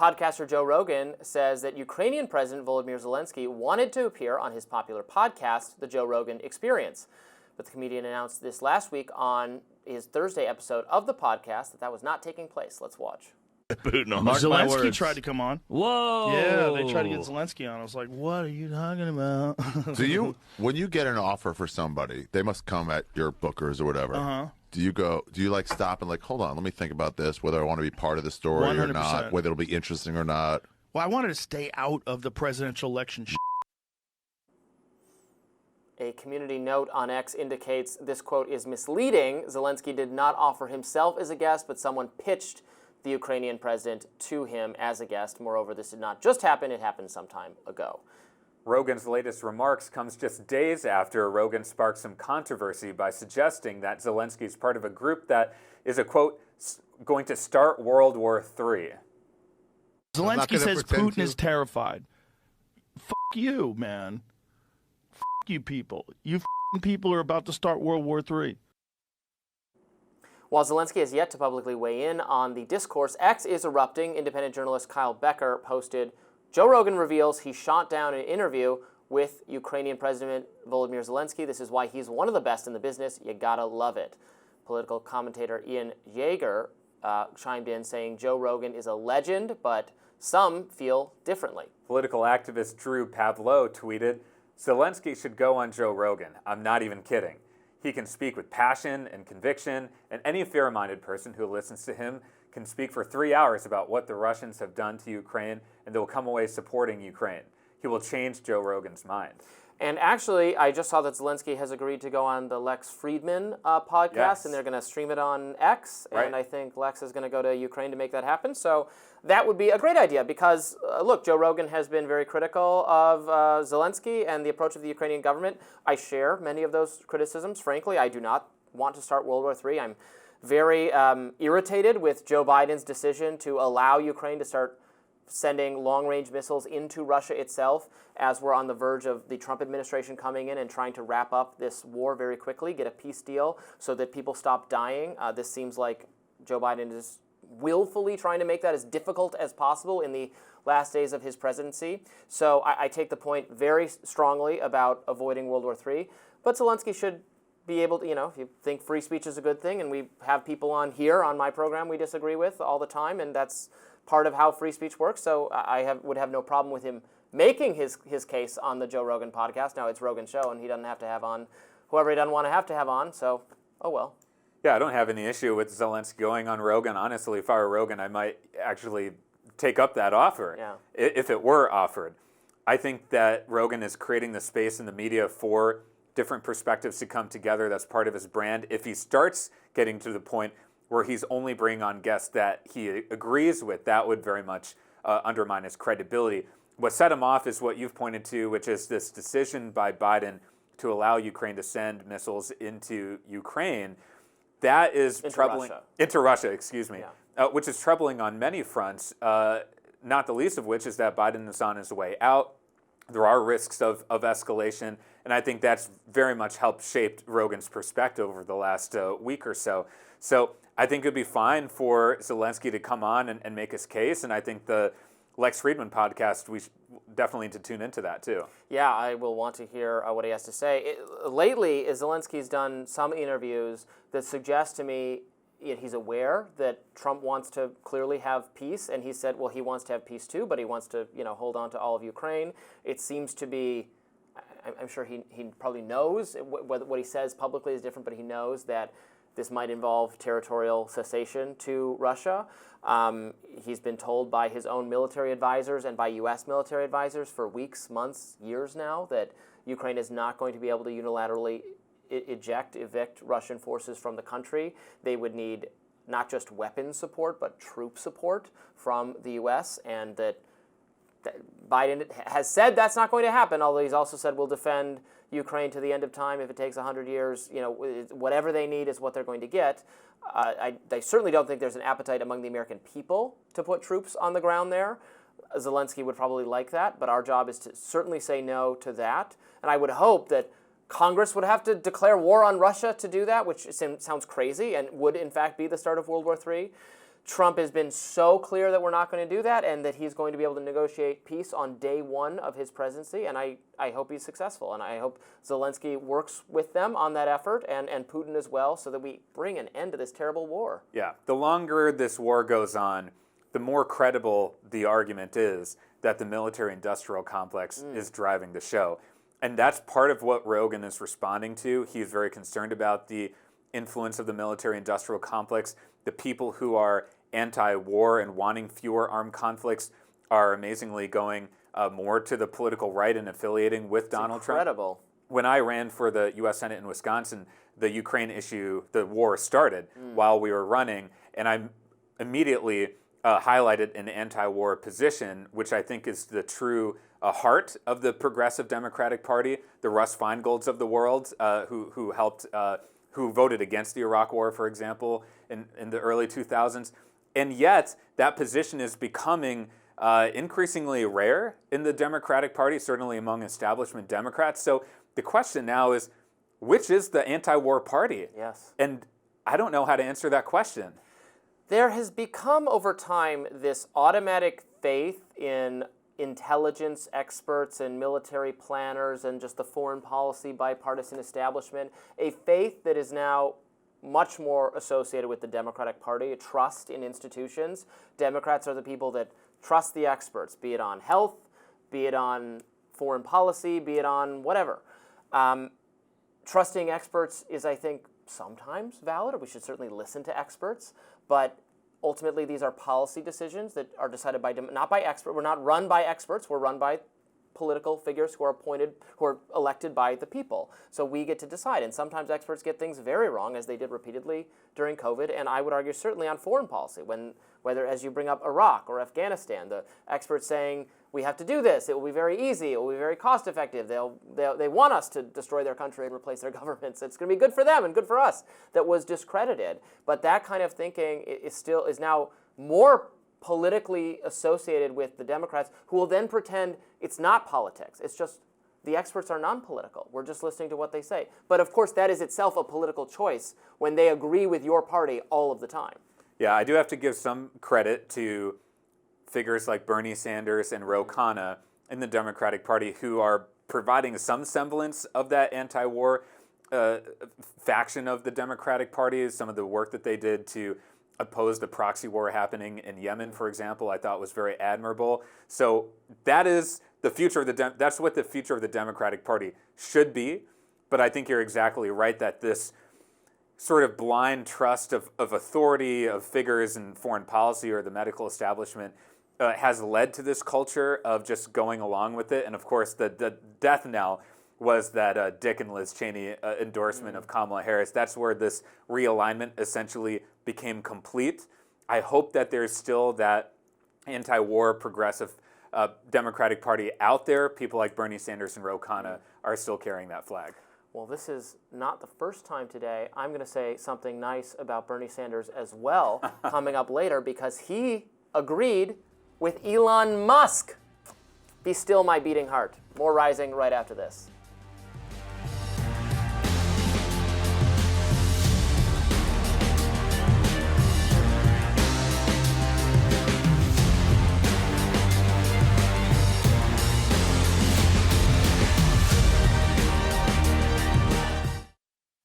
Podcaster Joe Rogan says that Ukrainian President Volodymyr Zelensky wanted to appear on his popular podcast, The Joe Rogan Experience. But the comedian announced this last week on his Thursday episode of the podcast that was not taking place. Let's watch. Zelensky tried to come on. Whoa! Yeah, they tried to get Zelensky on. I was like, "What are you talking about?" When you get an offer for somebody, they must come at your bookers or whatever. Do you like stop and like, hold on, let me think about this, whether I want to be part of the story 100%. Or not, whether it'll be interesting or not? Well, I wanted to stay out of the presidential election. A community note on X indicates this quote is misleading. Zelensky did not offer himself as a guest, but someone pitched the Ukrainian president to him as a guest. Moreover, this did not just happen, it happened some time ago. Rogan's latest remarks comes just days after Rogan sparked some controversy by suggesting that Zelensky is part of a group that is, a quote, going to start World War III. Zelensky says Putin is terrified. Fuck you, man. Fuck you people. You people are about to start World War III. While Zelensky has yet to publicly weigh in on the discourse, X is erupting. Independent journalist Kyle Becker posted, Joe Rogan reveals he shot down an interview with Ukrainian President Volodymyr Zelensky. This is why he's one of the best in the business. You gotta love it. Political commentator Ian Yeager chimed in saying Joe Rogan is a legend, but some feel differently. Political activist Drew Pavlo tweeted, Zelensky should go on Joe Rogan. I'm not even kidding. He can speak with passion and conviction, and any fair-minded person who listens to him can speak for 3 hours about what the Russians have done to Ukraine, and they will come away supporting Ukraine. He will change Joe Rogan's mind. And actually, I just saw that Zelensky has agreed to go on the Lex Friedman podcast, Yes. and they're going to stream it on X, Right. and I think Lex is going to go to Ukraine to make that happen. So that would be a great idea because, look, Joe Rogan has been very critical of Zelensky and the approach of the Ukrainian government. I share many of those criticisms. Frankly, I do not want to start World War III. I'm very irritated with Joe Biden's decision to allow Ukraine to start sending long-range missiles into Russia itself as we're on the verge of the Trump administration coming in and trying to wrap up this war very quickly, get a peace deal so that people stop dying. This seems like Joe Biden is willfully trying to make that as difficult as possible in the last days of his presidency. So I take the point very strongly about avoiding World War III, but Zelensky should be able to, if you think free speech is a good thing, and we have people on here on my program we disagree with all the time, and that's part of how free speech works. So would have no problem with him making his case on the Joe Rogan podcast. Now it's Rogan's show, and he doesn't have to have on whoever he doesn't want to have on. So, oh well. Yeah, I don't have any issue with Zelensky going on Rogan. Honestly, if I were Rogan, I might actually take up that offer if it were offered. I think that Rogan is creating the space in the media for different perspectives to come together. That's part of his brand. If he starts getting to the point where he's only bringing on guests that he agrees with, that would very much undermine his credibility. What set him off is what you've pointed to, which is this decision by Biden to allow Ukraine to send missiles into Ukraine. That is troubling. Into Russia, excuse me. Yeah. Which is troubling on many fronts, not the least of which is that Biden is on his way out. There are risks of escalation, and I think that's very much helped shape Rogan's perspective over the last week or so. So I think it would be fine for Zelensky to come on and make his case, and I think the Lex Friedman podcast, we definitely need to tune into that too. Yeah, I will want to hear what he has to say. Lately, Zelensky's done some interviews that suggest to me he's aware that Trump wants to clearly have peace, and he said, well, he wants to have peace too, but he wants to, hold on to all of Ukraine. It seems to be, I'm sure he probably knows, what he says publicly is different, but he knows that this might involve territorial cessation to Russia. He's been told by his own military advisors and by U.S. military advisors for weeks, months, years now that Ukraine is not going to be able to unilaterally evict Russian forces from the country. They would need not just weapons support, but troop support from the U.S., and that Biden has said that's not going to happen, although he's also said we'll defend Ukraine to the end of time. If it takes 100 years, whatever they need is what they're going to get. I certainly don't think there's an appetite among the American people to put troops on the ground there. Zelensky would probably like that, but our job is to certainly say no to that. And I would hope that Congress would have to declare war on Russia to do that, which sounds crazy and would in fact be the start of World War III. Trump has been so clear that we're not going to do that and that he's going to be able to negotiate peace on day one of his presidency, and I hope he's successful, and I hope Zelensky works with them on that effort and Putin as well so that we bring an end to this terrible war. Yeah, the longer this war goes on, the more credible the argument is that the military-industrial complex is driving the show. And that's part of what Rogan is responding to. He's very concerned about the influence of the military-industrial complex. The people who are anti-war and wanting fewer armed conflicts are amazingly going more to the political right and affiliating with Donald Trump. Incredible. When I ran for the U.S. Senate in Wisconsin, the Ukraine issue, the war started while we were running, and I immediately highlighted an anti-war position, which I think is the true heart of the Progressive Democratic Party, the Russ Feingolds of the world, who helped, who voted against the Iraq War, for example, in the early 2000s. And yet, that position is becoming increasingly rare in the Democratic Party, certainly among establishment Democrats. So the question now is, which is the anti-war party? Yes. And I don't know how to answer that question. There has become over time this automatic faith in intelligence experts and military planners and just the foreign policy bipartisan establishment, a faith that is now much more associated with the Democratic Party, a trust in institutions. Democrats are the people that trust the experts, be it on health, be it on foreign policy, be it on whatever. Trusting experts is, I think, sometimes valid. We should certainly listen to experts, but ultimately these are policy decisions that are decided by, not by experts. We're not run by experts. We're run by political figures who are appointed, who are elected by the people. So we get to decide. And sometimes experts get things very wrong, as they did repeatedly during COVID. And I would argue certainly on foreign policy, whether as you bring up Iraq or Afghanistan, the experts saying, we have to do this. It will be very easy. It will be very cost effective. They want us to destroy their country and replace their governments. It's going to be good for them and good for us. That was discredited. But that kind of thinking is now more politically associated with the Democrats, who will then pretend it's not politics. It's just the experts are non-political. We're just listening to what they say. But of course, that is itself a political choice when they agree with your party all of the time. Yeah, I do have to give some credit to figures like Bernie Sanders and Ro Khanna in the Democratic Party, who are providing some semblance of that anti-war faction of the Democratic Party. Some of the work that they did to oppose the proxy war happening in Yemen, for example, I thought was very admirable. So that is the future of that's what the future of the Democratic Party should be. But I think you're exactly right that this sort of blind trust of authority, of figures in foreign policy or the medical establishment has led to this culture of just going along with it. And of course, the death knell was that Dick and Liz Cheney endorsement of Kamala Harris. That's where this realignment essentially became complete. I hope that there's still that anti-war progressive Democratic Party out there. People like Bernie Sanders and Ro Khanna are still carrying that flag. Well, this is not the first time today. I'm going to say something nice about Bernie Sanders as well coming up later, because he agreed with Elon Musk. Be still, my beating heart. More Rising right after this.